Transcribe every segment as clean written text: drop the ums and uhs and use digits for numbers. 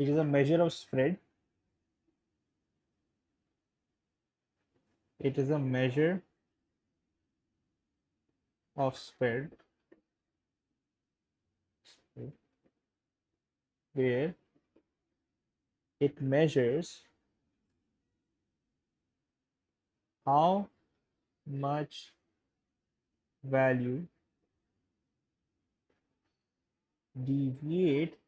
It is a measure of spread. It is a measure of spread where it measures how much value deviate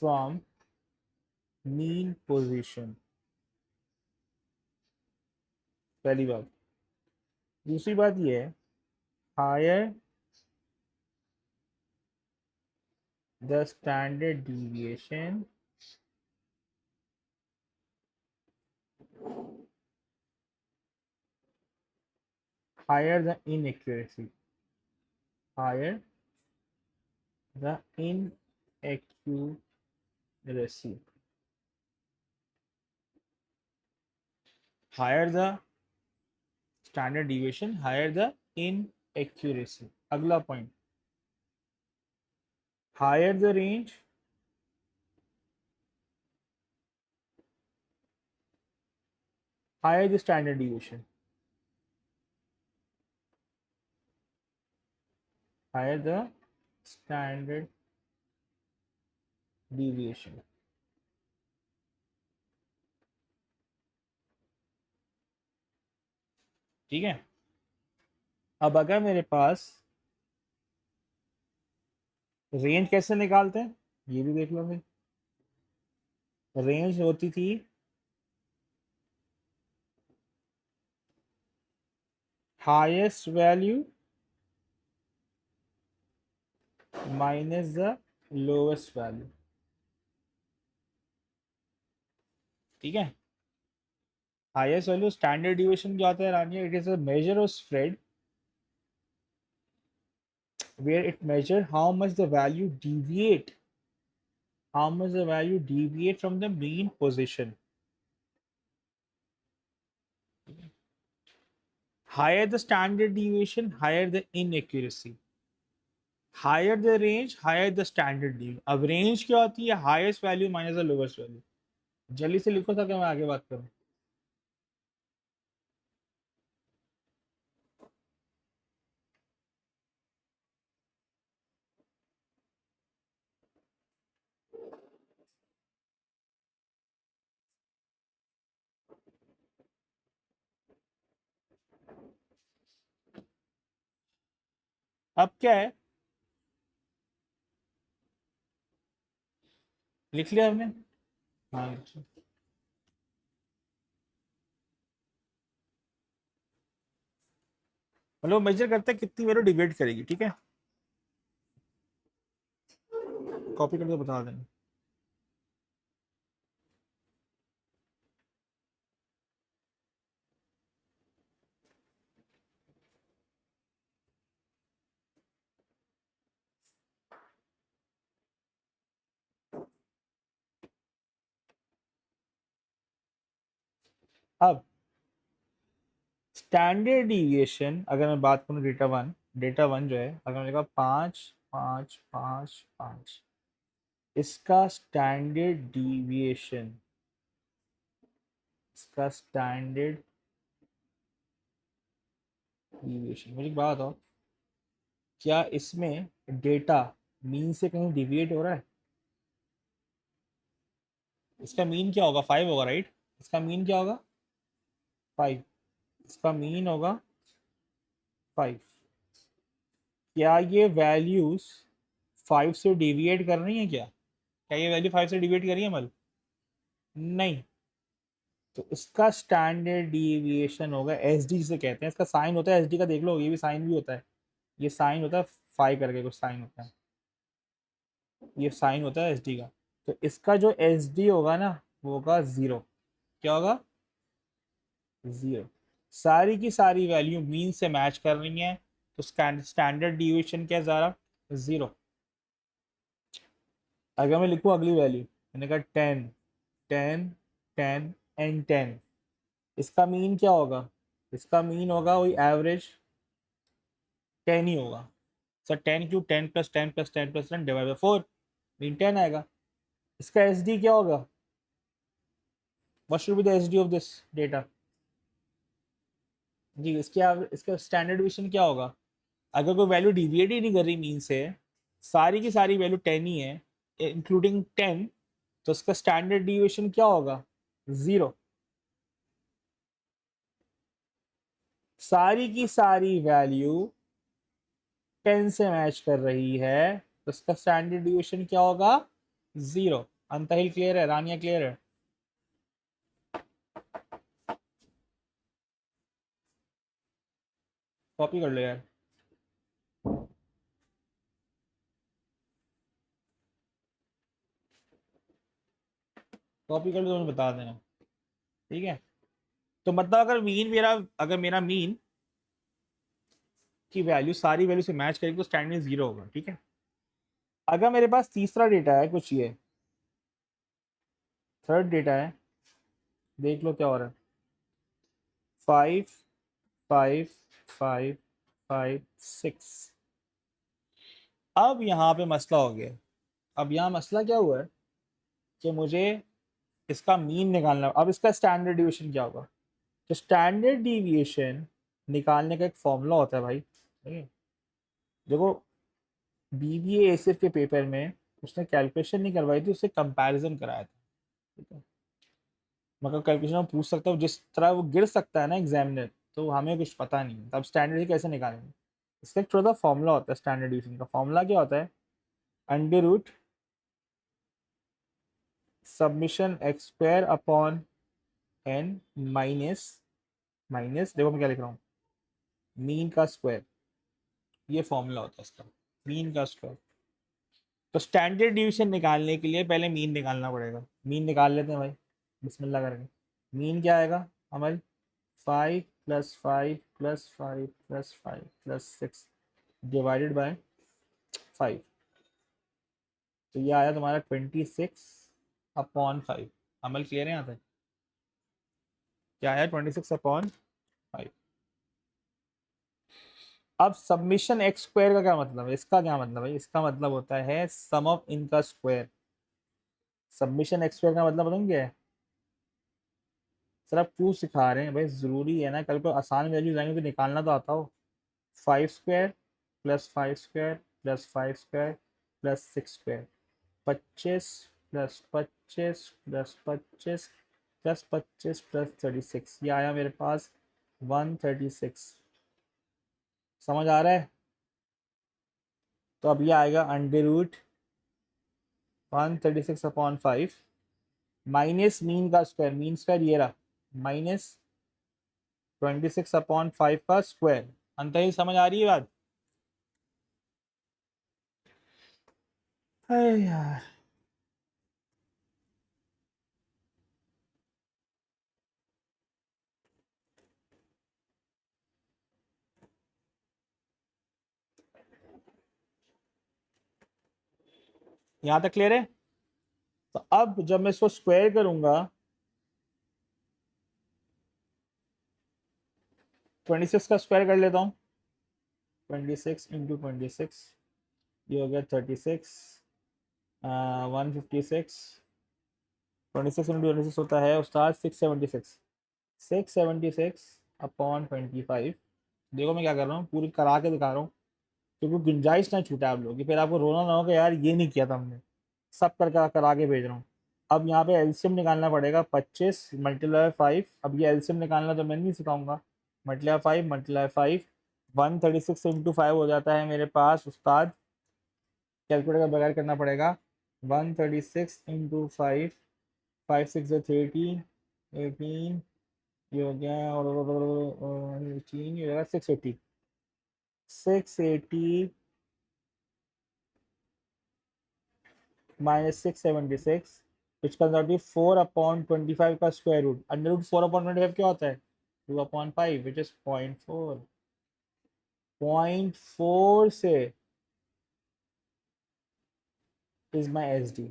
from mean position. पहली बात। दूसरी बात ये है, higher the standard deviation, higher the inaccuracy. Higher the inaccuracy. Higher the standard deviation, higher the inaccuracy. अगला point. Higher the range, higher the standard deviation. Higher the standard deviation. ठीक है। अब अगर मेरे पास रेंज कैसे निकालते हैं ये भी देख लो भाई। रेंज होती थी highest value minus the lowest value. ठीक है। हाईएस्ट वैल्यू स्टैंडर्ड डिविएशन क्या होता है Rania? It is a measure of spread where it measure how much the value deviate from the mean position. Higher the standard deviation, higher the inaccuracy. Higher the range, higher the standard deviation. अब range क्या होती है? Highest value minus the lowest value. जल्दी से लिखो ताकि मैं आगे बात करूं। अब क्या है? लिख लिया हमने। हाँ मतलब मेजर करते हैं कितनी वैल्यू डिवाइड करेगी। ठीक है, कॉपी करके बता देना। अब स्टैंडर्ड डिविएशन अगर मैं बात करूं, डेटा वन जो है, अगर मैंने कहा 5 5 5 5, इसका स्टैंडर्ड डिविएशन, मुझे एक बात बताओ, क्या इसमें डेटा मीन से कहीं डिविएट हो रहा है? इसका मीन क्या होगा? 5 होगा, राइट? इसका मीन क्या होगा? 5। इसका मीन होगा 5। क्या ये वैल्यूज 5 से डिविएट कर रही है? क्या ये वैल्यू 5 से डिविएट कर रही है मल? नहीं। तो इसका स्टैंडर्ड डिविएशन होगा एस डी, जिसे कहते हैं। इसका साइन होता है एस डी का, देख लो, ये भी साइन भी होता है। ये साइन होता है 5 करके कुछ साइन होता है, ये साइन होता है एस डी का। तो इसका जो एस डी होगा ना, वो होगा 0। क्या होगा? 0। सारी की सारी वैल्यू मीन से मैच कर रही है, तो स्टैंडर्ड डिविएशन क्या जा रहा? 0। अगर मैं लिखूं अगली वैल्यू, मैंने कहा 10 10 10 एंड 10, इसका मीन क्या होगा? इसका मीन होगा वही एवरेज 10 ही होगा। सर 10 क्यों? 10 plus 10 plus 10 plus 10 divide by 4। Mean 10 आएगा। इसका एस डी क्या होगा? What should be the S D of this data? जी इसका स्टैंडर्ड डिवीजन क्या होगा? अगर कोई वैल्यू डिविएट ही नहीं कर रही मीन से, सारी की सारी वैल्यू 10 ही है इंक्लूडिंग 10, तो उसका स्टैंडर्ड डिविएशन क्या होगा? 0। सारी की सारी वैल्यू 10 से मैच कर रही है, तो उसका स्टैंडर्ड डिविएशन क्या होगा? 0। अंतहिल क्लियर है? रानिया क्लियर है? कॉपी कर लो यार। कॉपी कर लो तो मुझे बता देना, ठीक है? तो मतलब अगर मेरा मीन की वैल्यू सारी वैल्यू से मैच करेगी तो स्टैंडर्ड 0 होगा, ठीक है? अगर मेरे पास तीसरा डेटा है कुछ, ये थर्ड डेटा है, देख लो क्या हो रहा है। 5 5 5 5 6। अब यहाँ पे मसला हो गया। अब यहाँ मसला क्या हुआ है कि मुझे इसका मीन निकालना। अब इसका स्टैंडर्ड डिविएशन क्या होगा? तो स्टैंडर्ड डिविएशन निकालने का एक फॉर्मूला होता है भाई, ठीक है? देखो, बीबीए एसिफ के पेपर में उसने कैलकुलेशन नहीं करवाई थी, उससे कंपैरिजन कराया था, ठीक है? मगर कैलकुलेशन में पूछ सकता हूँ, जिस तरह वो गिर सकता है ना एग्जामिनर, तो हमें कुछ पता नहीं है, तब स्टैंडर्ड कैसे निकालेंगे? इसका एक थोड़ा सा फॉर्मूला होता है। स्टैंडर्ड डिविएशन का फॉर्मूला क्या होता है? Under root summation X square upon N minus, minus देखो मैं क्या लिख रहा हूँ, मीन का स्क्वायर। ये फॉर्मूला होता है इसका, मीन का स्क्वायर। तो स्टैंडर्ड डिवीजन निकालने के लिए पहले मीन निकालना पड़ेगा। मीन निकाल लेते हैं भाई, बिस्मिल्लाह करके। मीन क्या आएगा हमारी? 5 + 5 + 5 + 5 + 6 डिवाइडेड बाय 5। तो ये आया तुम्हारा 26/5। अमल क्लियर है यहाँ तक? क्या आया? 26/5। अब सबमिशन एक्स स्क्वायर का क्या मतलब है? इसका क्या मतलब है? इसका मतलब होता है सम ऑफ इनका स्क्वायर। सबमिशन एक्स स्क्वायर का मतलब बताऊँ क्या है? सर आप क्यों सिखा रहे हैं भाई? जरूरी है ना, कल को आसान वैल्यूज आएंगे तो निकालना तो आता हो। 5² + 5² +5² + 6² 25 + 25 + 25 + 36 ये आया मेरे पास 136। समझ आ रहा है? तो अब ये आएगा अंडर रूट 136/5 माइनस मीन का स्क्वायर। मीन स्क्वायर ये रहा, माइनस 26/5 का स्क्वायर। अंत ही समझ आ रही है बात? अरे यार, यहाँ तक क्लियर है? तो अब जब मैं इसको स्क्वायर करूंगा, 26 का स्क्वायर कर लेता हूँ। 26 × 26 ये हो गया 36। 156। 26 × 26 होता है उस्ताद 676। 676/25। देखो मैं क्या कर रहा हूँ, पूरी करा के दिखा रहा हूँ, क्योंकि गुंजाइश ना छूटे आप लोग की, फिर आपको रोना ना हो कि यार ये नहीं किया था हमने। सब कर करा के भेज रहा हूँ। अब यहाँ पे एलसीएम निकालना पड़ेगा। 25 × 5। अब ये एलसीएम निकालना तो मैं नहीं सिखाऊंगा। ×5 136 × 5 हो जाता है मेरे पास उस्ताद, कैलकुलेटर का बगैर करना पड़ेगा। 136 × 5, 5 × 6 = 30, 18 ये हो गया, और 18 ये हो गया 680। 680 - 676 विच कम्स आउट टू 4/25 का स्क्वायर रूट। अंडर रूट 4/25 क्या होता है? 2/5 विच इज 0.4। 0.4 से इज माई एस डी।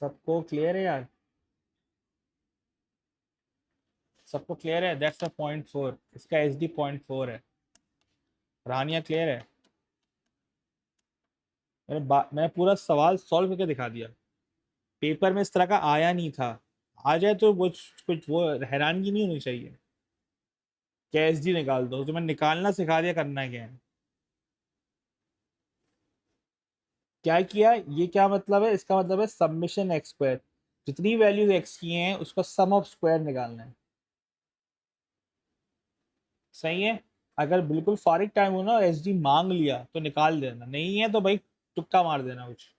सबको क्लियर है यार? सबको क्लियर है? दैट्स अ 0.4, इसका एस डी 0.4 है। रानिया क्लियर है? मैंने पूरा सवाल सॉल्व करके दिखा दिया। पेपर में इस तरह का आया नहीं था। आ जाए तो वो कुछ वो हैरानगी नहीं होनी चाहिए। KSD निकाल दो, तो मैंने निकालना सिखा दिया, करना है क्या है। क्या किया, ये क्या मतलब है, इसका मतलब है सबमिशन एक्स स्क्वायर, जितनी वैल्यूज एक्स की हैं उसका सम ऑफ स्क्वायर निकालना है। सही है। अगर बिल्कुल फारिग टाइम हो ना, SD मांग लिया तो निकाल देना, नहीं है तो भाई तुक्का मार देना कुछ।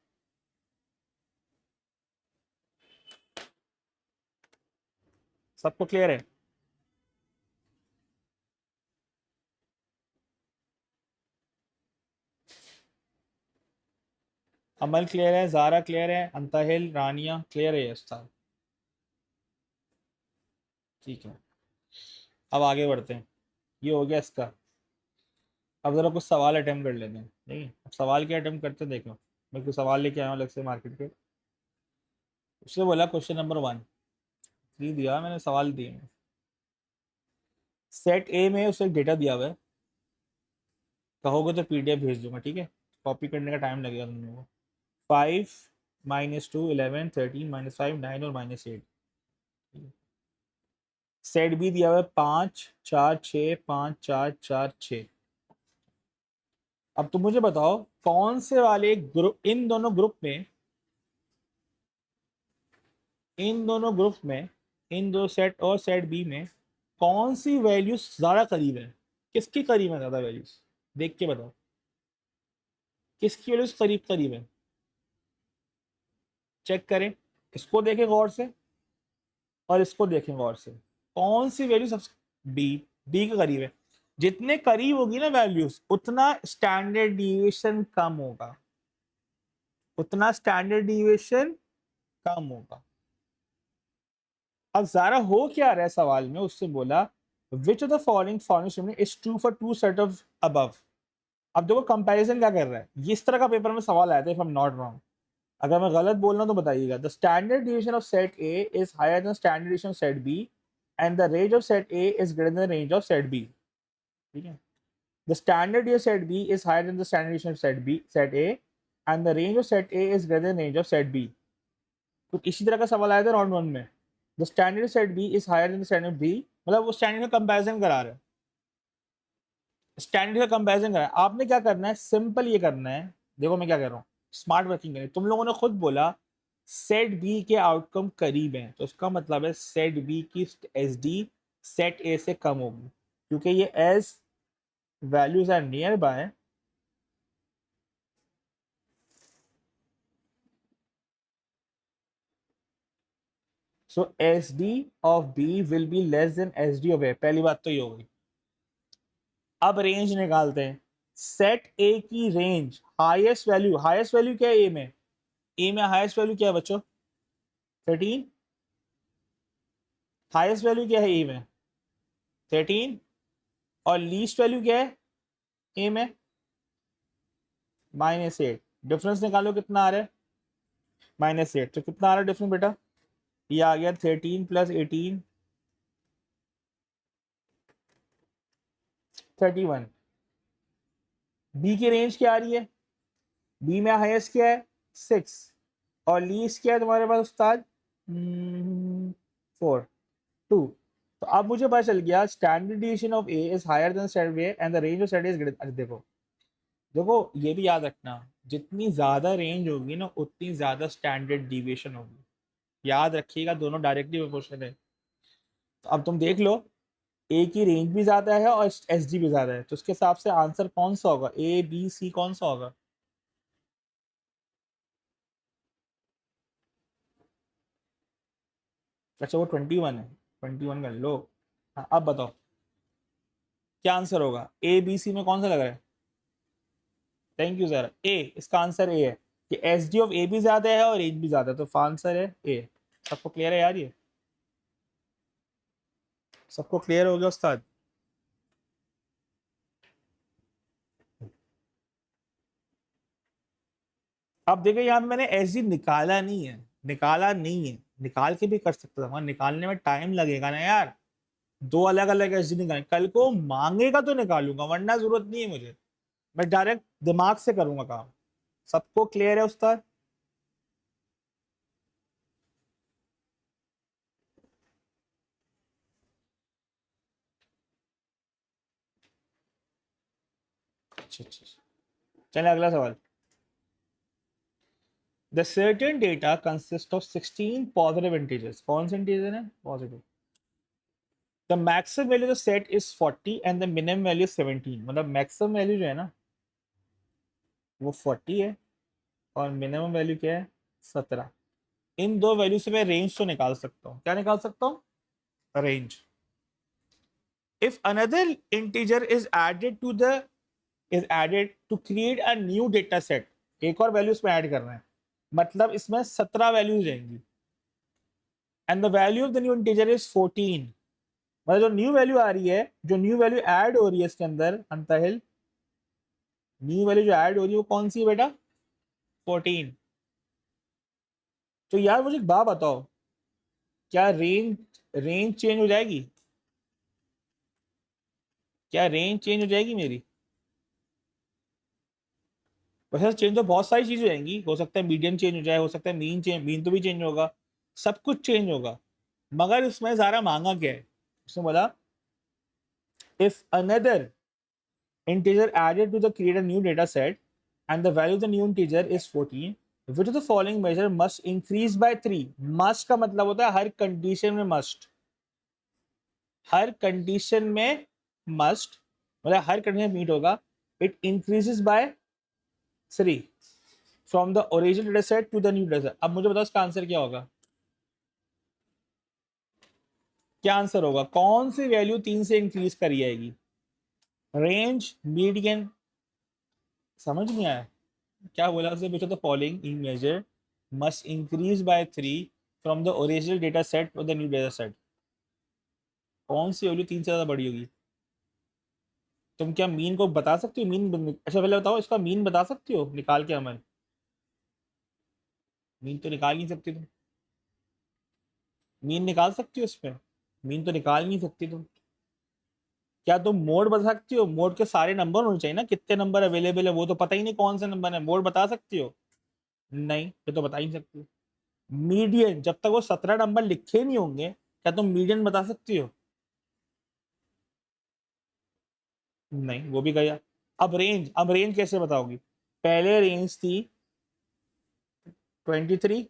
सबको क्लियर है? अमल क्लियर है, जारा क्लियर है, अंताहिल, रानिया क्लियर है, उस्ताद। ठीक है, अब आगे बढ़ते हैं। ये हो गया इसका। अब जरा कुछ सवाल अटेम्प्ट कर लेते हैं, ठीक है? अब सवाल क्या अटेम्प्ट करते हैं, देखो। मैं कुछ सवाल लेके आया हूँ अलग से मार्केट के। उसने बोला क्वेश्चन नंबर 1, 3 दिया मैंने, सवाल दिए हैं। सेट ए में उसे डेटा दिया हुआ है, कहोगे तो PDF भेज दूंगा, ठीक है? कॉपी करने का टाइम लगेगा तुम लोगों को। 5 - 2 11 13 -5 9 और -8। सेट बी दिया हुआ है 5 4 6 5 4 4 6। अब तुम मुझे बताओ कौन से वाले ग्रुप, इन दोनों ग्रुप में इन दो सेट और सेट बी में कौन सी वैल्यूज ज्यादा करीब है? किसके करीब है ज्यादा वैल्यूज? देख के बताओ किसकी वैल्यूज करीब करीब है। चेक करें, इसको देखें गौर से और इसको देखें गौर से। कौन सी वैल्यू सबसे, बी, बी के करीब है। जितने करीब होगी ना वैल्यूज, उतना स्टैंडर्ड डिविएशन कम होगा, उतना स्टैंडर्ड डिविएशन कम होगा। अब ज़ारा हो क्या रहा है सवाल में, उससे बोला which of the following formation is true for two set of above. अब देखो कंपैरिजन क्या कर रहा है, ये इस तरह का पेपर में सवाल आया था, if I am not wrong. अगर मैं गलत बोल रहा हूं तो बताइएगा। The standard division of set A is higher than standard division of set B and the range of set A is greater than range of set B. ठीक है। The standard division set B is higher than the standard division of set A and the range of set A is greater than range of set B. तो इसी तरह का सवाल आया था round 1 में। The standard set B is higher than the standard B, मतलब वो स्टैंडर्ड का कंपैरिजन करा रहा है, स्टैंडर्ड का कंपैरिजन करा है। आपने क्या करना है, सिंपल ये करना है। देखो मैं क्या कर रहा हूँ, स्मार्ट वर्किंग करें। तुम लोगों ने खुद बोला सेट बी के आउटकम करीब हैं, तो उसका मतलब है सेट बी की SD सेट ए से कम होगी, क्योंकि ये as values are nearby, so SD of B will be less than SD of A. पहली बात तो ये हो गई। अब रेंज निकालते हैं। सेट ए की रेंज, हाईएस्ट वैल्यू क्या है ए में? ए में हाईएस्ट वैल्यू क्या है बच्चों? 13। हाईएस्ट वैल्यू क्या है ए में? 13। और लीस्ट वैल्यू क्या है ए में? -8। डिफरेंस निकालो कितना आ रहा है? -8। तो कितना आ रहा है डिफरेंस बेटा? ये आ गया 13 + 18, 31। बी की रेंज क्या आ रही है? बी में हाईएस्ट क्या है? 6। और लीस्ट क्या है तुम्हारे पास उस्ताद? 4, 2। तो अब मुझे पता चल गया standard division of A is higher than standard A and the range of standard is greater. अरे देखो, देखो ये भी याद रखना, जितनी ज्यादा रेंज होगी ना उतनी ज्यादा स्टैंडर्ड डिविएशन होगी। याद रखिएगा, दोनों डायरेक्टली प्रोपोर्शनल है। तो अब तुम देख लो, ए की रेंज भी ज्यादा है और SD भी ज्यादा है, तो उसके हिसाब से आंसर कौन सा होगा, A B C कौन सा होगा? अच्छा वो 21 है, 21 कर लो। हाँ अब बताओ क्या आंसर होगा, ABC में कौन सा लग रहा है? थैंक यू सर, ए। इसका आंसर ए है कि SD ऑफ ए भी ज्यादा है और रेंज भी ज्यादा है, तो आंसर है ए। सबको क्लियर है यार? ये सबको क्लियर हो गया उस्ताद? अब देखो यहाँ पे मैंने SD निकाला नहीं है, निकाला नहीं है, निकाल के भी कर सकता था, मगर निकालने में टाइम लगेगा ना यार। दो अलग अलग SD निकाल, कल को मांगेगा तो निकालूंगा, वरना जरूरत नहीं है मुझे। मैं डायरेक्ट दिमाग से करूंगा काम। सबको क्लियर है उस्ताद? अच्छा अच्छा, चलिए अगला सवाल। The certain data consist of 16 positive integers. कौन से इंटीजर है positive? The maximum value of set is 40 and the minimum value 17। मतलब मैक्सिमम वैल्यू जो है ना वो 40 है और मिनिमम वैल्यू क्या है 17। इन दो वैल्यू से मैं रेंज तो निकाल सकता हूँ। क्या निकाल सकता हूँ? Range. If another integer is added to create a new data set, एक और वैल्यू इसमें ऐड करना है, मतलब इसमें 17 वैल्यूज रहेंगी and the value of the new integer is 14। मतलब जो न्यू वैल्यू आ रही है, जो न्यू वैल्यू ऐड हो रही है इसके अंदर अंतहिल, न्यू वैल्यू जो ऐड हो रही है वो कौन सी है बेटा? 14। तो यार मुझे एक बात बताओ, क्या रेंज रेंज चेंज हो जाएगी? क्या रेंज चेंज हो जाएगी मेरी? वैसे चेंज तो बहुत सारी चीजें हो जाएंगी, हो सकता है मीडियन चेंज हो जाए, हो सकता है मीन तो भी चेंज होगा, सब कुछ चेंज होगा। मगर इसमें ज़्यादा मांगा क्या है? उसने बोला if another integer added to the create a new data set and the value of the new integer is 14, which of the following measure must increase by 3? must का मतलब होता है हर कंडीशन में must, हर कंडीशन में must, मतलब हर कंडीशन मीट होगा। It increases by 3 from the original data set to the new data set. अब मुझे बताओ इसका आंसर क्या होगा? क्या आंसर होगा? कौन सी वैल्यू 3 से इंक्रीज करी जाएगी? Range, median? समझ नहीं आया क्या बोला उसने? पूछा तो following in measure must increase by 3 from the original data set to the new data set. कौन सी वैल्यू 3 से ज़्यादा बड़ी होगी? तुम क्या मीन को बता सकती हो? मीन अच्छा पहले बताओ, इसका मीन बता सकती हो निकाल के? हमें मीन तो निकाल नहीं सकती तुम। मीन निकाल सकती हो इस पे? मीन तो निकाल नहीं सकती तुम। क्या तुम मोड बता सकती हो? मोड के सारे नंबर होने चाहिए ना, कितने नंबर अवेलेबल है वो तो पता ही नहीं कौन सा नंबर है, मोड बता सकती हो? नहीं, ये तो बता ही नहीं सकती। मीडियन, जब तक वो 17 नंबर लिखे नहीं होंगे क्या तुम मीडियन बता सकती हो? नहीं, वो भी गया। अब रेंज कैसे बताओगी? पहले रेंज थी 23,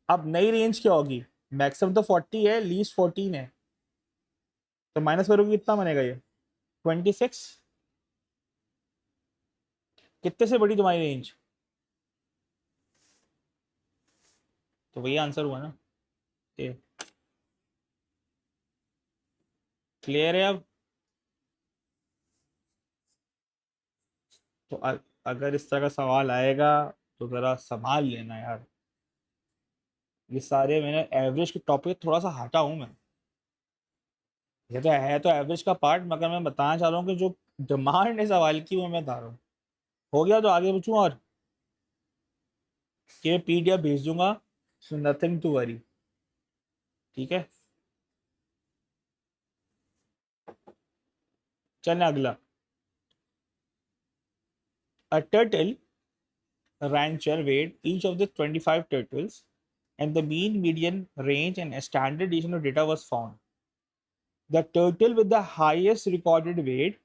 अब नई रेंज क्या होगी? मैक्सिमम तो 40 है, लीस्ट 14 है, तो माइनस करोगे कितना बनेगा ये? 26। कितने से बड़ी तुम्हारी रेंज? तो वही आंसर हुआ ना। क्लियर है अब? तो अगर इस तरह का सवाल आएगा तो जरा संभाल लेना यार। ये सारे मैंने एवरेज के टॉपिक थोड़ा सा हटा हूं मैं। ये तो एवरेज का पार्ट, मगर मैं बताना चाह रहा हूँ कि जो डिमांड है सवाल की वो मैं बता रहा हूँ। हो गया तो आगे पूछूं और कि PDF भेज दूंगा, सो नथिंग टू वरी। ठीक है, चलना अगला। अ turtle rancher weighed each of the 25 turtles and the mean, median, range and a standard deviation of data was found. The turtle with the highest recorded weight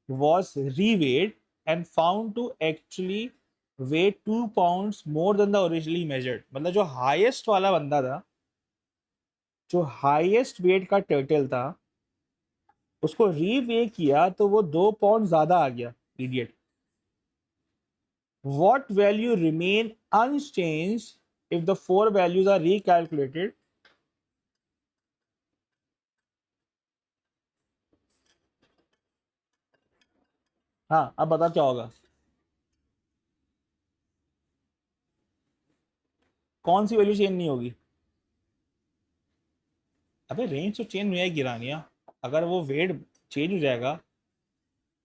was reweighed and found to actually weigh 2 pounds more than the originally measured. मतलब जो highest वाला बंदा था, जो highest weight का turtle था, उसको रीवे किया तो वो 2 पाउंड ज्यादा आ गया। Idiot. What value remain unchanged if the four values are recalculated? हाँ, अब बता क्या होगा? कौन सी वैल्यू चेंज नहीं होगी? अबे रेंज तो चेंज हो जाएगी रानिया, अगर वो वेट चेंज हो जाएगा।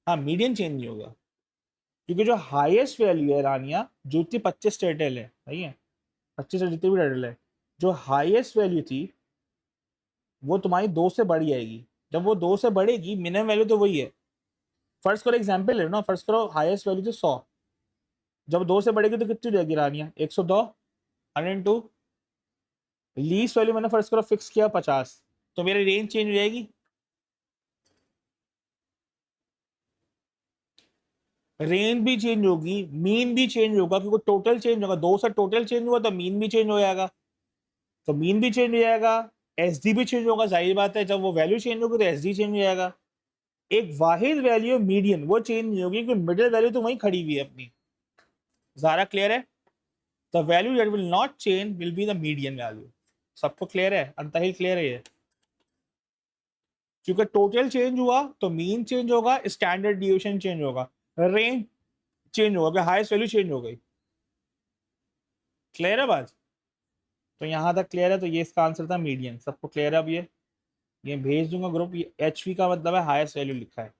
हाँ, मीडियन चेंज नहीं होगा, क्योंकि जो हाईएस्ट वैल्यू है रानिया, जो थी 25 टर्टल है, सही है, 25 जितनी भी टर्टल है, जो हाईएस्ट वैल्यू थी वो तुम्हारी 2 से बढ़ जाएगी। जब वो 2 से बढ़ेगी, मिनिमम वैल्यू तो वही है। फर्स्ट करो एग्जाम्पल ले लो ना, फर्स्ट करो हाईएस्ट वैल्यू थी 100, जब 2 से बढ़ेगी तो कितनी रहेगी रानिया? 102 102। लीस्ट वैल्यू मैंने फर्स्ट करो फिक्स किया 50, तो मेरी रेंज चेंज हो जाएगी। रेंज भी चेंज होगी, मीन भी चेंज होगा, क्योंकि टोटल चेंज होगा। 2 से टोटल चेंज हुआ तो मीन भी चेंज हो जाएगा, तो मीन भी चेंज हो जाएगा, एसडी भी चेंज होगा। जाहिर बात है जब वो वैल्यू चेंज होगी तो एसडी चेंज हो जाएगा। एक वाहिद वैल्यू मीडियन वो चेंज नहीं होगी, क्योंकि मिडिल वैल्यू तो वहीं खड़ी हुई है अपनी। ज़रा क्लियर है? The value that will not change will be the median value. सबको क्लियर है? अंतहिल क्लियर है ये? क्योंकि टोटल चेंज हुआ तो मीन चेंज होगा, स्टैंडर्ड डिविएशन चेंज होगा, रेंज चेंज होगा, हाईएस्ट वैल्यू चेंज हो गई। क्लियर है बात? तो यहां तक क्लियर है? तो ये इसका आंसर था मीडियन। सबको क्लियर है? अब ये भेज दूंगा ग्रुप। एच पी का मतलब है हाईएस्ट वैल्यू लिखा है।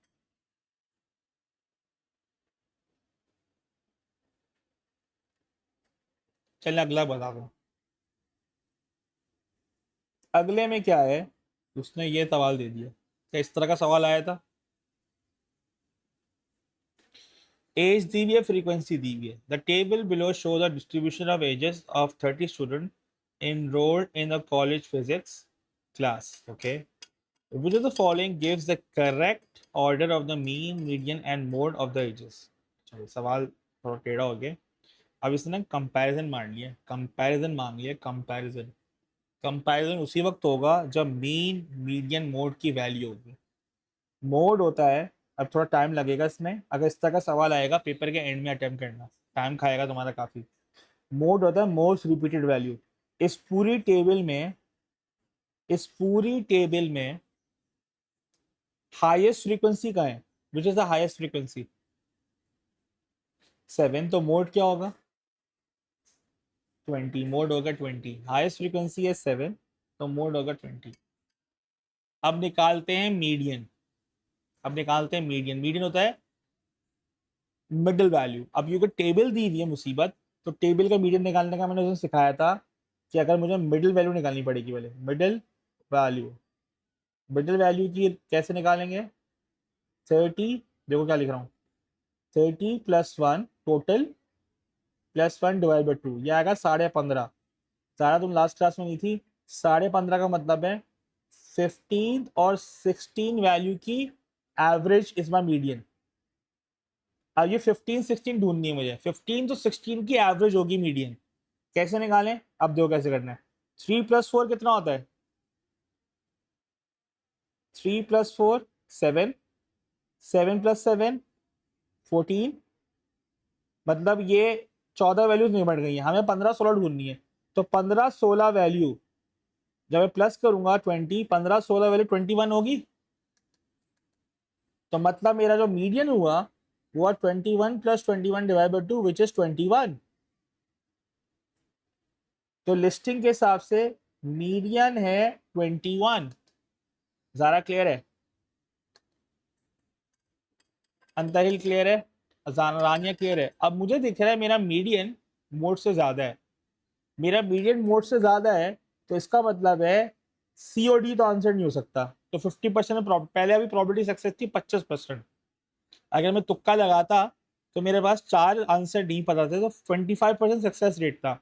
चलिए अगला बता दो। अगले में क्या है? उसने ये सवाल दे दिया, क्या इस तरह का सवाल आया था? एज दी हुई है, फ्रीक्वेंसी दी हुई है। The table below show the distribution of ages of 30 student enrolled in a college physics class. Okay, which of the following gives the correct order of the mean, median and mode of the ages? चलिए सवाल थोड़ा टेढ़ा हो गया। अब इसने comparison मान लिया, कंपैरिजन मांग लिया। कंपैरिजन, कंपैरिजन उसी वक्त होगा जब मीन मीडियन मोड की वैल्यू होगी। मोड होता है, अब थोड़ा टाइम लगेगा इसमें। अगर इस तरह का सवाल आएगा पेपर के एंड में अटेम्प्ट करना, टाइम खाएगा तुम्हारा काफ़ी। मोड होता है मोस्ट रिपीटेड वैल्यू। इस पूरी टेबल में, इस पूरी टेबल में हाईएस्ट फ्रीक्वेंसी का है। Which is the highest frequency? 7। तो मोड क्या होगा? 20। मोड होगा 20। हाईएस्ट फ्रीक्वेंसी है 7, तो मोड होगा 20। अब निकालते हैं मीडियन। अब निकालते हैं मीडियन। मीडियन होता है मिडिल वैल्यू। अब क्योंकि टेबल दी हुई है मुसीबत, तो टेबल का मीडियन निकालने का मैंने उसे सिखाया था कि अगर मुझे मिडिल वैल्यू निकालनी पड़ेगी, पहले मिडिल वैल्यू। मिडिल वैल्यू की कैसे निकालेंगे? 30, देखो क्या लिख रहा हूँ, 30 + 1 टोटल +1 डिवाइड बाई 2, ये आएगा 15.5। सारा तुम लास्ट क्लास में नहीं थी। 15.5 का मतलब है 15 और 16 वैल्यू की एवरेज इज माई मीडियन। अब ये 15 16 ढूंढनी है मुझे। 15 तो 16 की एवरेज होगी मीडियन। कैसे निकालें? अब देखो कैसे करना है। 3 + 4 कितना होता है? 3 + 4 7, 7 + 7 14। मतलब ये 14 वैल्यूज नहीं बढ़ गई है, हमें 15 16 ढूंढनी है। तो 15 16 वैल्यू जब मैं प्लस करूंगा 20, 15 16 वैल्यू 21 होगी। तो मतलब मेरा जो मीडियन हुआ वो 21 + 21 डिवाइड बाई 2 विच इज 21। तो लिस्टिंग के हिसाब से मीडियन है 21। ज़रा क्लियर है? अंतहिल क्लियर है? रानिया क्लियर है? अब मुझे दिख रहा है मेरा मीडियन मोड से ज़्यादा है। मेरा मीडियन मोड से ज़्यादा है, तो इसका मतलब है सी और डी तो आंसर नहीं हो सकता। तो 50% पहले अभी प्रॉबिलिटी सक्सेस थी 25%। अगर मैं तुक्का लगाता तो मेरे पास 4 आंसर नहीं पता थे, तो 25% सक्सेस रेट था।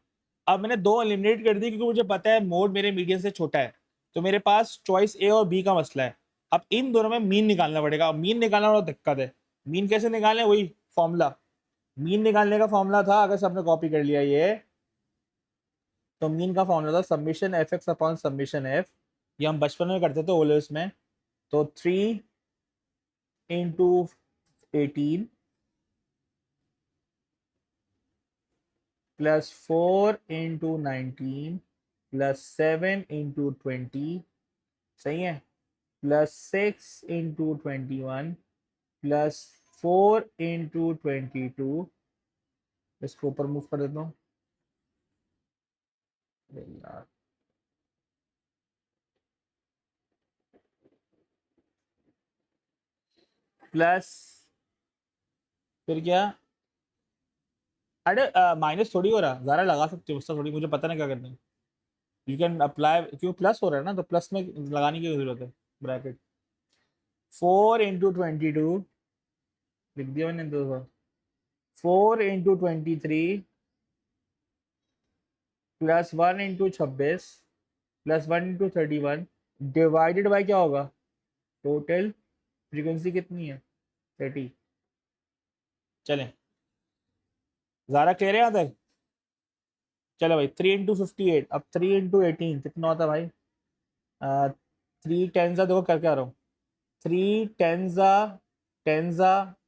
अब मैंने 2 एलिमिनेट कर दी, क्योंकि मुझे पता है मोड मेरे मीडियन से छोटा है। तो मेरे पास चॉइस ए और बी का मसला है। अब इन दोनों में मीन निकालना पड़ेगा। अब मीन निकालना बड़ा दिक्कत है। मीन कैसे निकालें? वही फॉर्मूला। मीन निकालने का फॉर्मूला था, अगर सबने कॉपी कर लिया ये, तो मीन का फॉर्मूला था summation F x upon summation F. ये हम बचपन में करते थे ओलेस में। तो 3 into 18 plus 4 into 19 plus 7 into 20, सही है, प्लस 6 इंटू 21 प्लस 4 इंटू 22। इसको ऊपर मूव कर देता हूँ यार। प्लस फिर क्या? अरे माइनस थोड़ी हो रहा, ज़रा लगा सकते हो उसका, थोड़ी मुझे पता नहीं क्या करना है। यू कैन अप्लाई, क्यों प्लस हो रहा है ना, तो प्लस में लगाने की जरूरत है ब्रैकेट। 4 इंटू 22 लिख दिया मैंने, 200 4 into 23 plus 1 into 26 plus 1 into 31 divided by क्या होगा, टोटल फ्रीक्वेंसी कितनी है 30। चलें, ज़्यादा क्लियर है यहाँ तक। चलो भाई 3 इंटू 58, अब 3 इंटू 18 कितना होता है भाई, 3 टेंजा देखो करके आ रहा हूँ, 3 टेंजा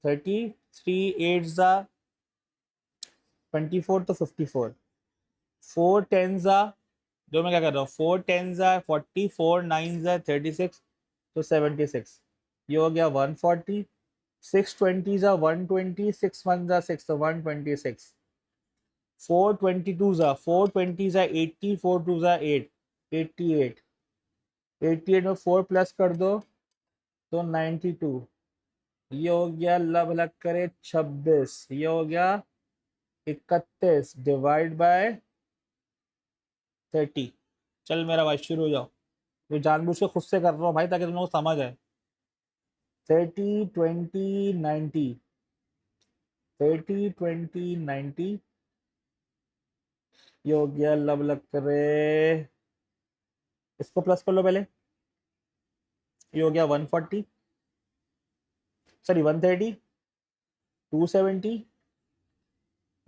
30, 3 एट ज़ा 24 तो 54, 4 टेंजा, जो मैं क्या कर रहा हूँ, 4 टेंजा 40, 4 नाइन ज़ा 36 तो 76, ये हो गया 140, 6 20 ज़ा 120, 6 1 ज़ा 6 तो 126, 4 22 ज़ा 4 20 ज़ा 80, 4 2 ज़ा 8 88, 88 में 4 प्लस कर दो तो 92, ये हो गया अल्लाह भला करे 26, ये हो गया 31 डिवाइड बाय 30। चल मेरा भाई शुरू हो जाओ, ये जानबूझ के खुद से कर रहा हूँ भाई ताकि तुम लोग को समझ आए। 30 20 90, 30 20 90, ये हो गया अल्लाह भला करे, इसको प्लस कर लो पहले, ये हो गया 140, सॉरी 130, 270,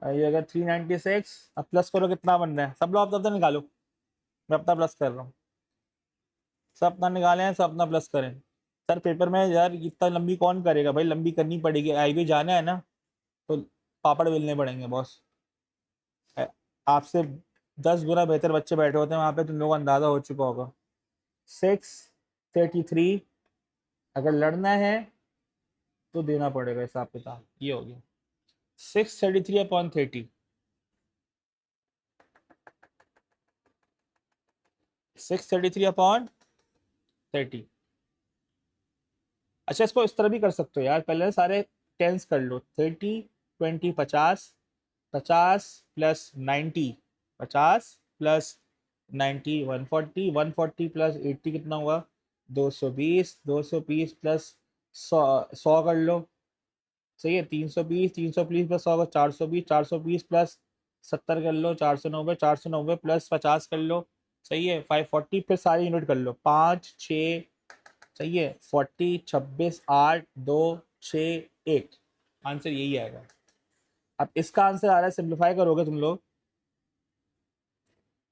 ये हो गया 396, अब प्लस करो कितना बन रहा है, सब लोग अपना निकालो, मैं अपना प्लस कर रहा हूँ, सब अपना निकालें, सब अपना प्लस करें। सर पेपर में यार इतना लंबी कौन करेगा भाई, लंबी करनी पड़ेगी, आई भी जाना है ना, तो पापड़ बेलने पड़ेंगे बॉस। आपसे 10 गुना बेहतर बच्चे बैठे होते हैं वहाँ पे, तुम लोगों को अंदाज़ा हो चुका होगा। 633, अगर लड़ना है तो देना पड़ेगा हिसाब किताब, ये हो गया 633/30, 633/30। अच्छा इसको इस तरह भी कर सकते हो यार, पहले सारे टेंस कर लो, 30 20 50, 50 प्लस 90, 50 प्लस 90 140, 140 प्लस 80 कितना हुआ 220, 220 प्लस 100, 100 कर लो, सही है 320, 320 प्लस 100 420, 420 प्लस 70 कर लो 490, 490 प्लस 50 कर लो, सही है 540, फिर सारी यूनिट कर लो 5 6, सही है 40 26 8 2 6 1, आंसर यही आएगा। अब इसका आंसर आ रहा है, सिंप्लीफाई करोगे तुम लोग,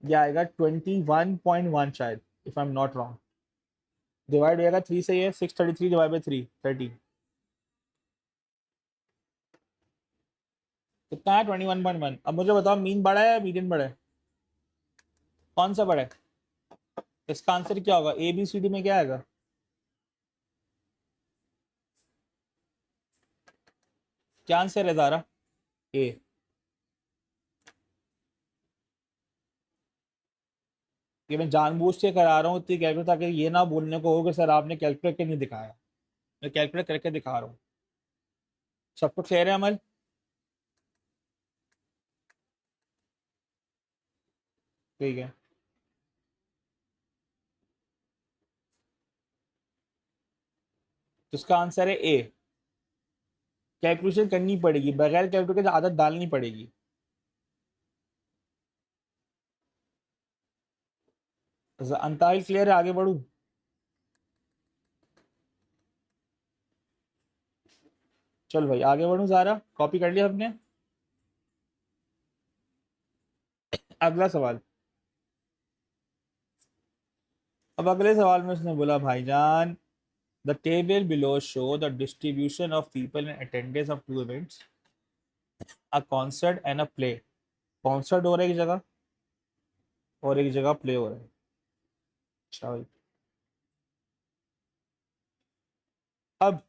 ये आएगा 21.1 शायद, if I am not wrong, divide होगा 3 से, ये 633 डिवाइड बाई 3 30, कितना है 21.1। अब मुझे बताओ मीन बड़ा है या मीडियन बड़ा है, कौन सा बड़ा है, इसका आंसर क्या होगा, ए बी सी डी में क्या आएगा, क्या आंसर है ज़ारा, ए। ये मैं जानबूझ के करा रहा हूँ इतनी कैलकुलेट, ताकि ये ना बोलने को हो कि सर आपने कैलकुलेट के नहीं दिखाया, मैं कैलकुलेट करके दिखा रहा हूँ। सबको क्लियर है अमल, ठीक है। तो इसका आंसर है ए, कैलकुलेशन करनी पड़ेगी, बगैर कैलकुलेट के आदत डालनी पड़ेगी। अंताल क्लियर है, आगे बढ़ू, चल भाई आगे बढ़ू, ज़ारा कॉपी कर लिया आपने। अगला सवाल, अब अगले सवाल में उसने बोला भाईजान, the table below show the distribution of people in attendance of two events, a concert and a play. Concert हो रहा है एक जगह और एक जगह प्ले हो रहा है। अच्छा भाई, अब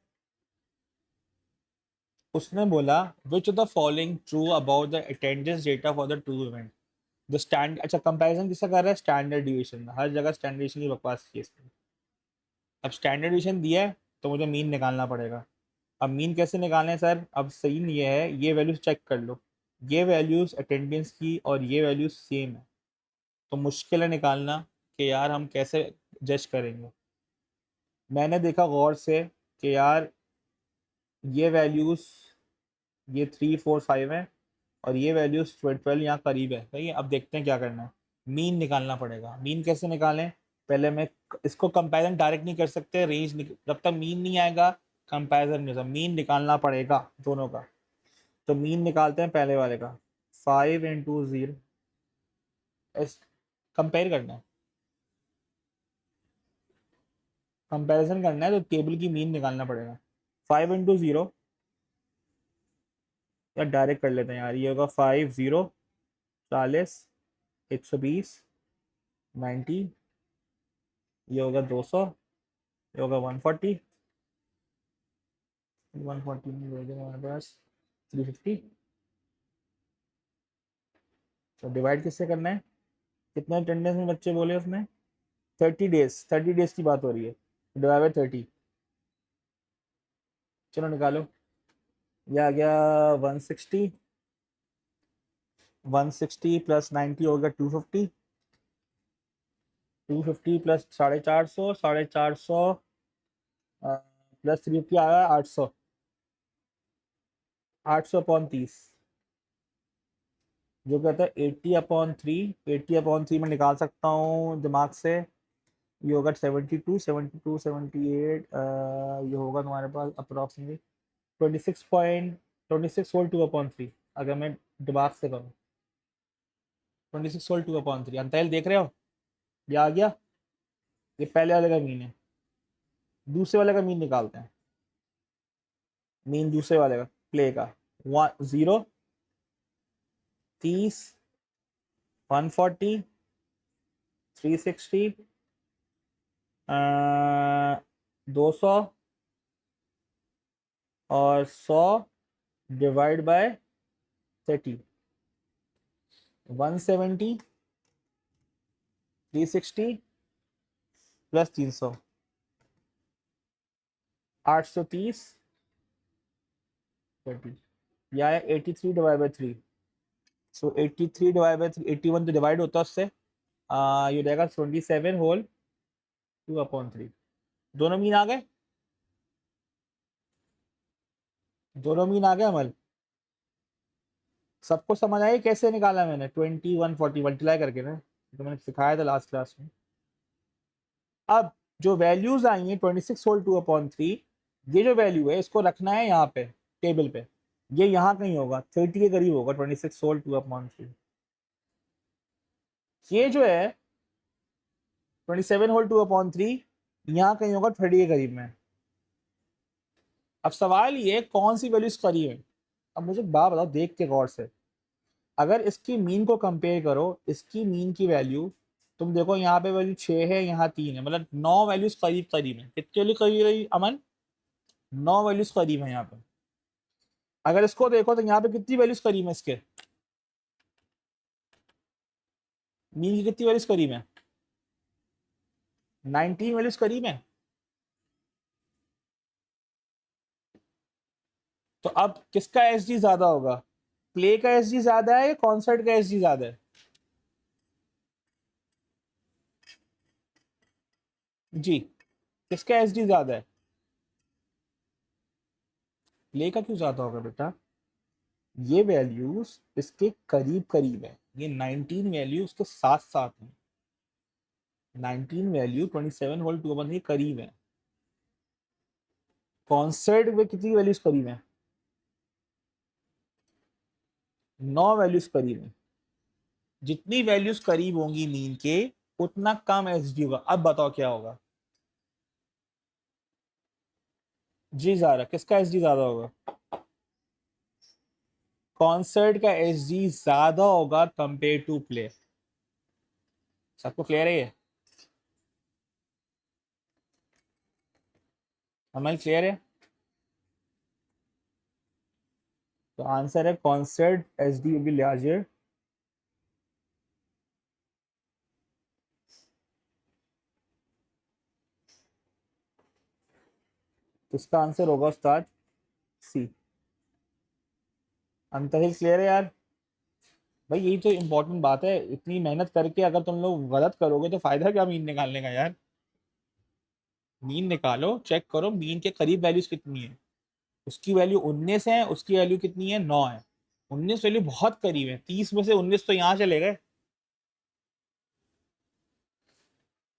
उसने बोला which of the following true about the attendance data for the two event, the stand, अच्छा कंपैरिजन किसका कर रहा है, स्टैंडर्ड डिवीजन, हर जगह स्टैंडर्ड डिवीजन की बकवास की इसने। अब स्टैंडर्ड डिवीजन दिया है तो मुझे मीन निकालना पड़ेगा। अब मीन कैसे निकालना है सर, अब सही नहीं है, ये वैल्यूज चेक कर लो, ये वैल्यूज अटेंडेंस की और ये वैल्यूज सेम है, तो मुश्किल है निकालना कि यार हम कैसे जज करेंगे। मैंने देखा गौर से कि यार ये वैल्यूज ये 3 4 5 है और ये वैल्यूज 12 यहाँ करीब है, सही है। अब देखते हैं क्या करना है, मीन निकालना पड़ेगा। मीन कैसे निकालें, पहले मैं इसको कंपैरिजन डायरेक्ट नहीं कर सकते, जब तक मीन नहीं आएगा कंपैरिजन नहीं होता, मीन निकालना पड़ेगा दोनों का। तो मीन निकालते हैं पहले वाले का, 5 into 0, कंपेयर करना है, कंपैरिजन करना है, तो टेबल की मीन निकालना पड़ेगा। 5 into 0, या डायरेक्ट कर लेते हैं यार, ये होगा 5 0 40 120 90, ये होगा 200, ये होगा 140, 140 हमारे पास 350। तो डिवाइड किससे करना है, कितने अटेंडेंस में बच्चे बोले उसमें, 30 डेज, 30 डेज की बात हो रही है, डिवाइड बाई 30। चलो निकालो, ये आ गया 160, 160 प्लस 90 हो गया 250, 250 प्लस 450, 450 प्लस 350 आया 800, 800/30, जो कहता है 80/3। 80/3 में निकाल सकता हूँ दिमाग से, ये होगा 72, 72 78, ये होगा तुम्हारे पास अप्रोक्सीमेटली 26.26 होल 2/3, अगर मैं दिमाग से करूँ 26 होल 2/3। अंतराल देख रहे हो, ये आ गया, ये पहले वाले का मीन है। दूसरे वाले का मीन निकालते हैं, मीन दूसरे वाले का प्ले का, 0 30 140 360 200 और 100 डिवाइड बाय 30, 170 360 प्लस 300 830 30, यह है 83 divide by 3। So 83 divide by 3, 81 तो डिवाइड होता है उससे, ये रहेगा 27 होल 2/3। दोनों मीन आ गए, दोनों मीन आ गए अमल, सबको समझ आई कैसे निकाला मैंने, 2140 मल्टीप्लाई करके ना, तो मैंने सिखाया था लास्ट क्लास में। अब जो वैल्यूज आई हैं 26 होल 2/3, ये जो वैल्यू है इसको रखना है यहाँ पे टेबल पे, ये यहाँ कहीं होगा 30 के करीब होगा 26 होल 2/3। ये जो है 27 होल 2/3 यहाँ कहीं होगा 30 के करीब में। अब सवाल ये कौन सी वैल्यूज करीब है। अब मुझे बात बताओ देख के गौर से, अगर इसकी मीन को कंपेयर करो, इसकी मीन की वैल्यू तुम देखो, यहाँ पे वैल्यू 6 है, यहाँ 3 है, मतलब 9 वैल्यूज करीब करीब है। कितने लिए करीब रही अमन, 9 वैल्यूज करीब है यहाँ पे। अगर इसको देखो तो यहाँ पे कितनी वैल्यूज करीब है, इसके मीन की कितनी वैल्यूज करीब है, 19 वैल्यूज करीब है। तो अब किसका एस जी ज्यादा होगा, प्ले का एस जी ज्यादा है या कॉन्सर्ट का एस जी ज्यादा है, जी किसका एस जी ज्यादा है, प्ले का क्यों ज्यादा होगा बेटा, ये वैल्यूज इसके करीब करीब है, ये 19 वैल्यू उसके साथ साथ है, 19 वैल्यू 27 होल 2/3 के करीब है। कॉन्सर्ट में कितनी वैल्यूज करीब है, 9 वैल्यूज करीब है। जितनी वैल्यूज करीब होंगी मीन के, उतना कम एस डी होगा। अब बताओ क्या होगा, जी ज्यादा, किसका एस डी ज्यादा होगा, कॉन्सर्ट का एस डी ज्यादा होगा कंपेयर टू प्ले। सबको क्लियर है ये, अमल क्लियर है। तो आंसर है concert S D will be larger, तो इसका आंसर होगा उस्ताद सी। अंतहिल क्लियर है यार, भाई यही तो इम्पोर्टेंट बात है, इतनी मेहनत करके अगर तुम लोग गलत करोगे तो फायदा क्या मीन निकालने का यार। मीन निकालो, चेक करो मीन के करीब वैल्यूज कितनी है, उसकी वैल्यू 19 है, उसकी वैल्यू कितनी है, 9 है। 19 वैल्यू बहुत करीब है, 30 में से 19 तो यहाँ चले गए।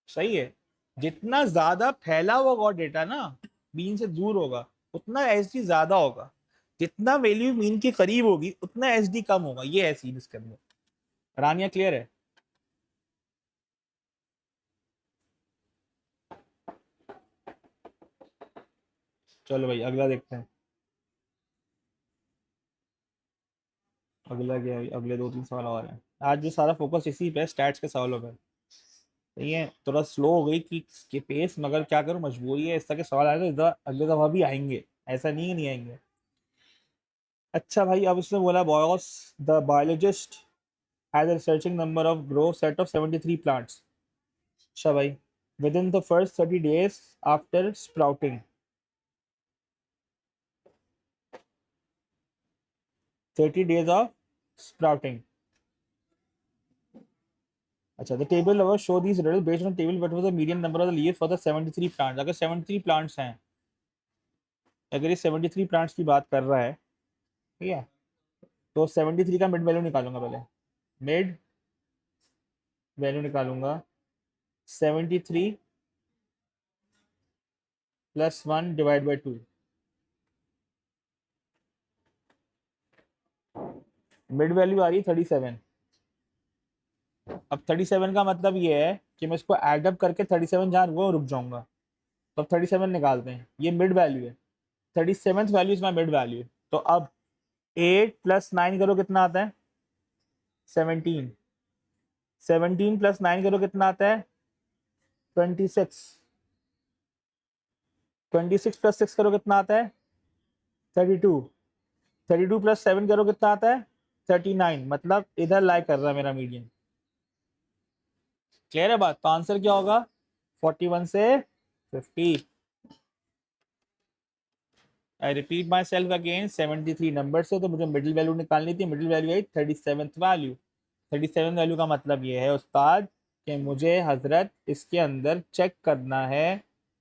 सही है। जितना ज्यादा फैला होगा डेटा ना, मीन से दूर होगा, उतना एसडी ज्यादा होगा। जितना वैल्यू मीन के करीब होगी उतना एसडी कम होगा। ये है सीन इसके अंदर। रानिया क्लियर है? चलो भाई अगला देखते हैं। अगला क्या है? अगले 2-3 सवाल और हैं। आज जो सारा फोकस इसी पे, स्टैट्स के सवालों पे। सही है, थोड़ा स्लो हो गई कि पेस, मगर क्या करूं, मजबूरी है। इस तरह के सवाल आए तो इधर अगले दफा भी आएंगे, ऐसा नहीं है नहीं आएंगे। अच्छा भाई, अब उसने बोला boss the biologist has a researching number of grow set of 73 plants. अच्छा भाई, within the first 30 days after sprouting, 30 days of sprouting. अच्छा, the table above show these results based on table what was the median number of the leaves for the 73 plants. अगर 73 plants हैं, अगर ये 73 plants की बात कर रहा है, ठीक है, तो 73 का मिड वैल्यू निकालूंगा पहले। मिड वैल्यू निकालूंगा 73 plus 1 divide by 2। Mid value आ रही है 37। अब 37 का मतलब ये है कि मैं इसको एडअप करके 37 जहाँ वो रुक जाऊंगा। तो अब 37 निकालते हैं, ये मिड वैल्यू है। 37th value is my mid value. तो अब 8 प्लस 9 करो कितना आता है, 17। 17 प्लस 9 करो कितना आता है, 26। 26 प्लस 6 करो कितना आता है, 32। 32 प्लस 7 करो कितना आता है, 39। मतलब इधर लाई कर रहा है मेरा मीडियन। क्लियर है बात? तो आंसर क्या होगा, 41 से 50। I repeat my self again, 73 number से तो मुझे मिडिल वैल्यू निकालनी थी। मिडिल वैल्यू आई 37th वैल्यू। 37 वैल्यू का मतलब ये है उस्ताद कि मुझे हजरत इसके अंदर चेक करना है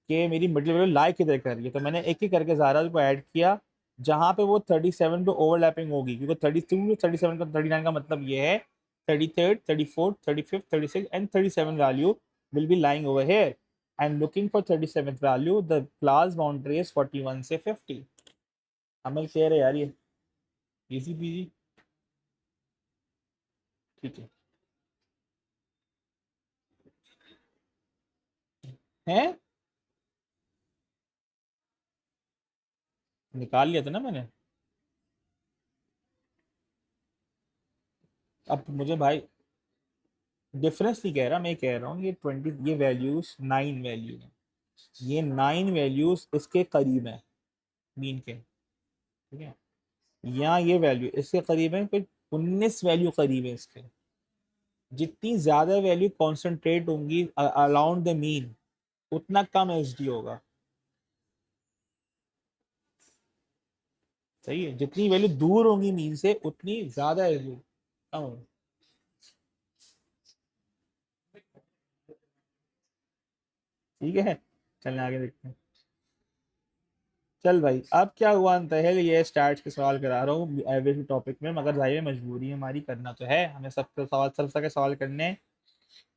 कि मेरी मिडिल वैल्यू लाई किधर कर रही है। तो मैंने एक एक करके ज़ारा को ऐड किया जहाँ पे वो 37 पे ओवरलैपिंग होगी, क्योंकि 32 37 का 39 का मतलब ये है 33rd 34th 35th 36 and 37 value will be lying over here and looking for 37th value. The class boundary is 41 से 50। अमल क्लियर है यार? ये इजी पीजी, ठीक है। निकाल लिया था ना मैंने। अब मुझे भाई डिफरेंस नहीं कह रहा, मैं कह रहा हूँ ये 20, ये वैल्यूज 9 वैल्यू है, ये 9 वैल्यूज इसके करीब है मीन के, ठीक है। यहाँ ये वैल्यू इसके करीब है, कोई 19 वैल्यू करीब है इसके। जितनी ज्यादा वैल्यू कॉन्सेंट्रेट होंगी अराउंड द मीन, उतना कम एसडी होगा। सही है, जितनी वैल्यू दूर होंगी मीन से उतनी ज्यादा एसडी कम होगी। ठीक है, चलने आगे देखते हैं। चल भाई, अब क्या हुआ अंतहल, ये स्टार्ट के सवाल करा रहा हूँ एवरेज टॉपिक में, मगर जाहिर है मजबूरी है हमारी, करना तो है हमें, सबके सवाल सब के सवाल करने हैं।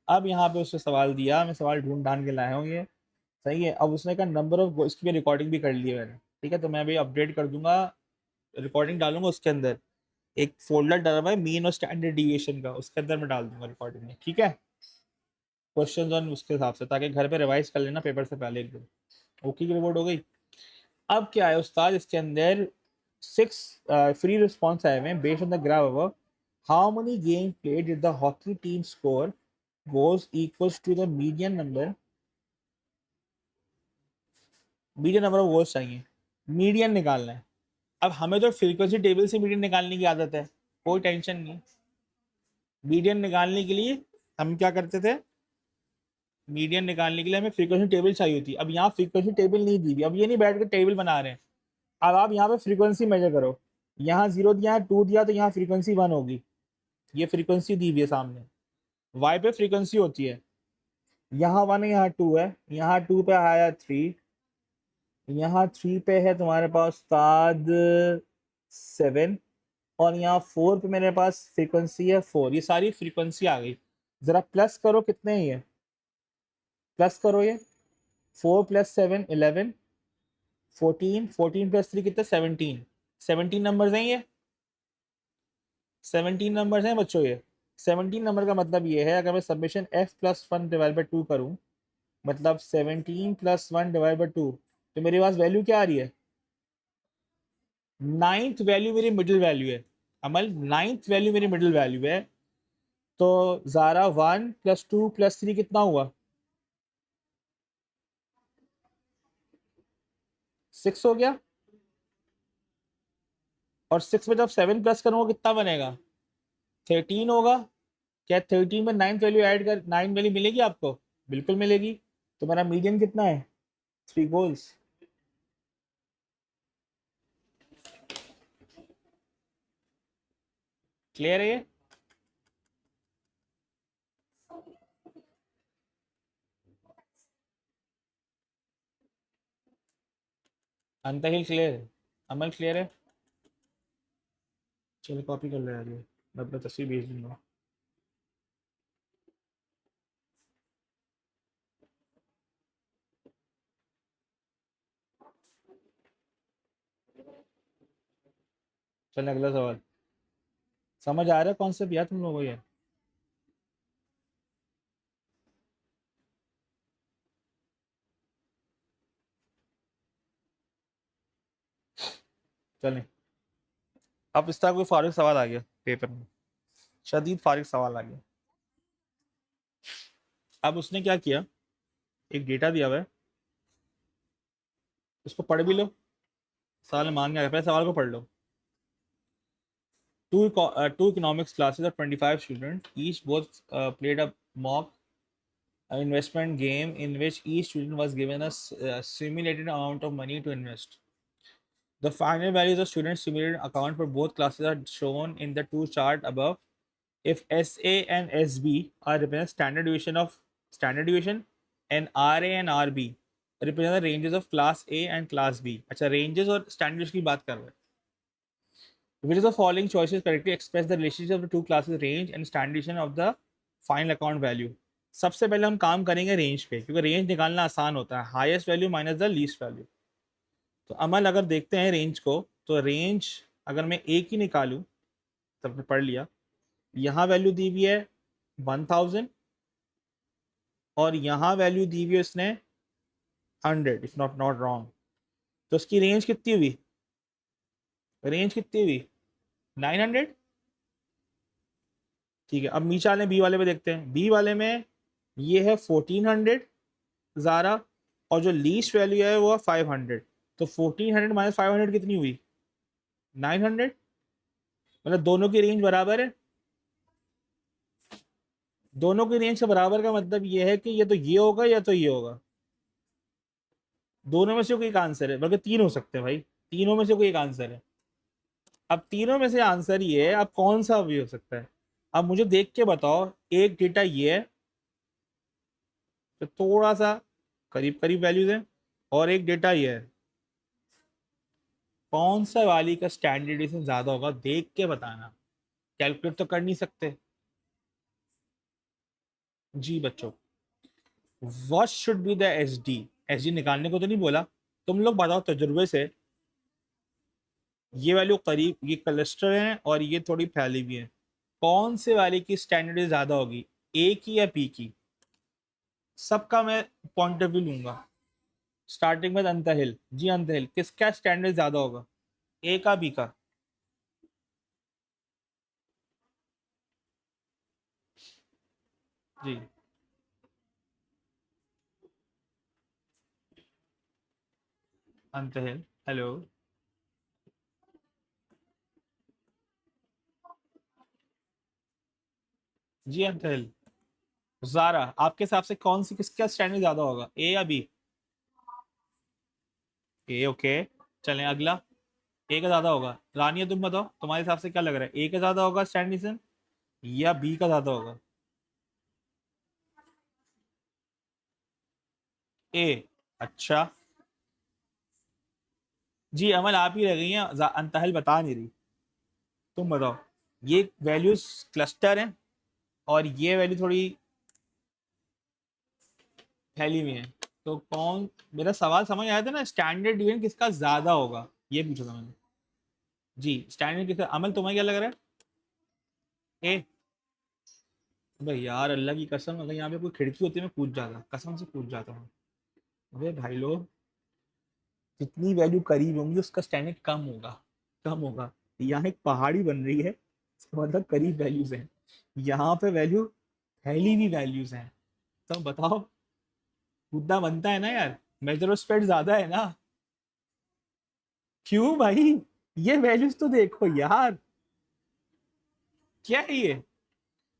अब यहाँ पे उसने सवाल दिया, मैं सवाल ढूंढ ढांड के लाया हूँ ये। सही है, अब उसने कहा नंबर ऑफ, इसकी भी रिकॉर्डिंग भी कर ली है मैंने, ठीक है। तो मैं अभी अपडेट कर दूंगा, रिकॉर्डिंग डालूंगा उसके अंदर। एक फोल्डर डाला हुआ है मीन और स्टैंडर्ड डिविएशन का, उसके अंदर मैं डाल दूंगा रिकॉर्डिंग में, ठीक है। क्वेश्चन ऑन उसके हिसाब से, ताकि घर पे रिवाइज कर लेना पेपर से पहले एक दिन। ओके की रिपोर्ट हो गई। अब क्या है उस्ताद, इसके अंदर 6 फ्री रिस्पॉन्स आए हुए हैं based on the graph above. How many game played did the hockey team score was equals to the median number of votes चाहिए, मीडियन निकालना है। अब हमें तो फ्रीक्वेंसी टेबल से मीडियन निकालने की आदत है, कोई टेंशन नहीं। मीडियन निकालने के लिए हम क्या करते थे, मीडियन निकालने के लिए हमें फ्रीक्वेंसी टेबल चाहिए होती। अब यहाँ फ्रीक्वेंसी टेबल नहीं दी हुई, अब ये नहीं बैठ के टेबल बना रहे हैं। अब आप यहाँ पे फ्रीक्वेंसी मेजर करो, यहाँ 0 दिया, 2 दिया, तो यहाँ फ्रीक्वेंसी 1 होगी। ये फ्रीक्वेंसी दी हुई है सामने, वाई पे फ्रीक्वेंसी होती है। यहाँ 1 है, यहाँ 2 है, यहाँ 2 पे आया 3, यहाँ 3 पे है तुम्हारे पास उस्ताद 7, और यहाँ 4 पे मेरे पास फ्रीक्वेंसी है 4। ये सारी फ्रीक्वेंसी आ गई। ज़रा प्लस करो, कितने हैं ये, प्लस करो ये। 4 + 7 11, 14, 14 + 3 कितने, 17। 17 नंबर्स हैं ये, 17 नंबर्स हैं बच्चों ये। 17 नंबर का मतलब ये है, अगर मैं सबमिशन f+1/2 करूँ, मतलब 17 + 1/2, तो मेरे पास वैल्यू क्या आ रही है, नाइन्थ वैल्यू मेरी मिडिल वैल्यू है। अमल, नाइन्थ वैल्यू मेरी मिडिल वैल्यू है। तो ज़ारा 1 + 2 + 3 कितना हुआ, 6 हो गया। और 6 में जब 7 प्लस करूँगा कितना बनेगा, 13 होगा। क्या 13 में नाइन्थ वैल्यू ऐड कर, 9 वैल्यू मिलेगी आपको, बिल्कुल मिलेगी। तो मेरा मीडियन कितना है, 3 गोल्स। क्लियर है ये? अंतहिल क्लियर है, अमल क्लियर है। चलो कॉपी कर ले यार ये, मैं अपना तस्वीर भेज दूंगा। चल अगला सवाल। समझ आ रहा है कौन सा भी तुम लोगों को ये? चलें, अब इस तरह कोई फारिग सवाल आ गया पेपर में, शदीद फारिग सवाल आ गया। अब उसने क्या किया, एक डेटा दिया हुआ है, उसको पढ़ भी लो, सवाल में मान गया, पहले सवाल को पढ़ लो। Two economics classes of 25 students, each both played a mock investment game in which each student was given a simulated amount of money to invest. The final values of students' simulated account for both classes are shown in the two chart above. If SA and SB are represent standard deviation, and RA and RB represent the ranges of class A and class B. अच्छा, ranges और standard की बात कर रहे हैं। Which of the following choices correctly express the relationship of the two classes range and standard deviation of the final account value? सबसे पहले हम काम करेंगे रेंज पे, क्योंकि रेंज निकालना आसान होता है, highest value minus the least value. तो अमल अगर देखते हैं रेंज को, तो रेंज अगर मैं एक ही निकालूं, तब पढ़ लिया, यहाँ वैल्यू दी हुई है 1000, और यहाँ वैल्यू दी हुई है उसने 100, इफ नॉट रॉन्ग। तो उसकी रेंज कितनी हुई, रेंज कितनी हुई, 900। ठीक है, अब नीचे वाले बी वाले पे देखते हैं। बी वाले में ये है 1400 ज़ारा, और जो लीस्ट वैल्यू है वो है 500। तो 1400 माइनस 500 कितनी हुई, 900। मतलब दोनों की रेंज बराबर है। दोनों की रेंज के बराबर का मतलब ये है कि ये तो ये होगा या तो ये होगा। दोनों में से कोई एक आंसर है, बल्कि तीन हो सकते हैं भाई, तीनों में से कोई एक आंसर है। अब तीनों में से आंसर ये है, अब कौन सा भी हो सकता है। अब मुझे देख के बताओ, एक डेटा ये है, तो थोड़ा सा करीब करीब वैल्यूज है, और एक डेटा ये है, कौन सा वाली का स्टैंडर्डेशन ज्यादा होगा, देख के बताना। कैलकुलेट तो कर नहीं सकते। जी बच्चों, what should be the SD. SD निकालने को तो नहीं बोला, तुम लोग बताओ तजुर्बे से। ये वैल्यू करीब, ये क्लस्टर है और ये थोड़ी फैली हुई है, कौन से वाले की स्टैंडर्ड ज्यादा होगी, ए की या बी की। सबका मैं पॉइंट ऑफ व्यू लूंगा। स्टार्टिंग में अंतहिल, जी अंतहिल, किसका स्टैंडर्ड ज्यादा होगा, ए का बी का। जी अंतहिल, हेलो। जी अंतहिल, जारा आपके हिसाब से कौन सी, किसका स्टैंडर्ड ज्यादा होगा, ए या बी। ए, ओके। चलें अगला। ए का ज्यादा होगा। रानिया तुम बताओ, तुम्हारे हिसाब से क्या लग रहा है, ए का ज्यादा होगा स्टैंडर्ड या बी का ज्यादा होगा। ए, अच्छा। जी अमल आप ही रह गई हैं, अंतहल बता नहीं रही। तुम बताओ। ये वैल्यूज क्लस्टर हैं और ये वैल्यू थोड़ी फैली हुई है, तो कौन, मेरा सवाल समझ आया था ना, स्टैंडर्ड डिवीजन किसका ज्यादा होगा, ये पूछा था मैंने। जी स्टैंडर्ड किसका, अमल तुम्हें क्या लग रहा है? ए। भाई यार अल्लाह की कसम, अगर यहाँ पे कोई खिड़की होती है मैं कूद जाता, कसम से कूद जाता हूँ। अबे भाई लोग, जितनी वैल्यू करीब होंगी उसका स्टैंडर्ड कम होगा, कम होगा। यहाँ एक पहाड़ी बन रही है, इसका मतलब करीब वैल्यूज हैं। यहाँ पे वैल्यू फैली हुई वैल्यूज हैं। तो बताओ, कूदना बनता है ना यार, मेजर स्प्रेड ज्यादा है ना। क्यों भाई, ये वैल्यूज तो देखो यार, क्या है ये।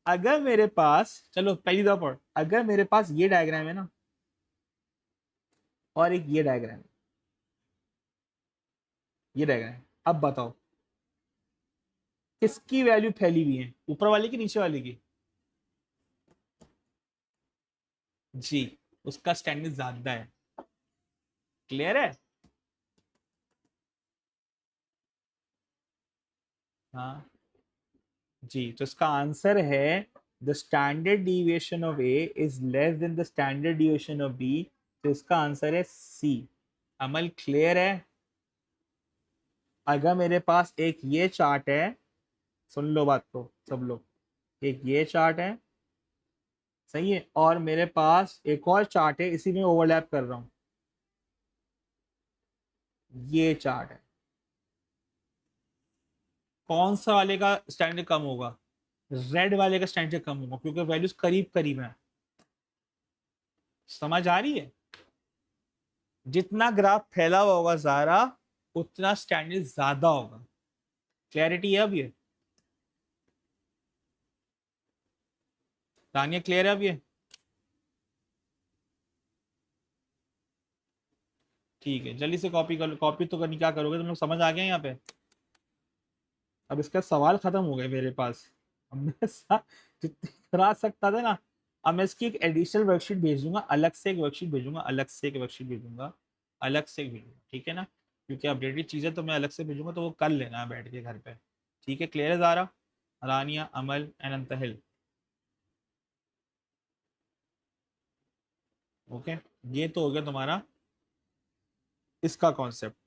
अगर मेरे पास, चलो पहली दफा पढ़, अगर मेरे पास ये डायग्राम है ना और एक ये डायग्राम है, ये डायग्राम है, अब बताओ किसकी वैल्यू फैली हुई है, ऊपर वाले की नीचे वाले की? जी, उसका स्टैंडर्ड ज्यादा है। क्लियर है? हाँ जी, तो इसका आंसर है the standard deviation of A is less than the standard deviation of B. तो इसका आंसर है सी। अमल क्लियर है? अगर मेरे पास एक ये चार्ट है, सुन लो बात को सब लोग, एक ये चार्ट है, सही है, और मेरे पास एक और चार्ट है, इसी में ओवरलैप कर रहा हूं, ये चार्ट है, कौन सा वाले का स्टैंडर्ड कम होगा? रेड वाले का स्टैंडर्ड कम होगा, क्योंकि वैल्यूज करीब करीब है। समझ आ रही है? जितना ग्राफ फैला हुआ होगा सारा, उतना स्टैंडर्ड ज्यादा होगा। क्लैरिटी है अब ये? तानिया क्लियर है अब ये? ठीक है, जल्दी से कॉपी कर लो, कॉपी तो करनी, क्या करोगे तुम लोग, समझ आ गया यहाँ पे? अब इसका सवाल खत्म हो गए मेरे पास। अब मैं जितनी करा सकता था ना, अब मैं इसकी एक एडिशनल वर्कशीट भेज दूंगा, अलग से एक वर्कशीट भेजूंगा, अलग से एक वर्कशीट भेजूंगा, अलग से एक भेजूंगा, ठीक है ना? क्योंकि अपडेटेड चीज़ें तो मैं अलग से भेजूंगा, तो वो कर लेना बैठ के घर पे। ठीक है, क्लियर है ज़ारा, रानिया, अमल एंड अंतहिल? ओके, ये तो हो गया तुम्हारा इसका कॉन्सेप्ट।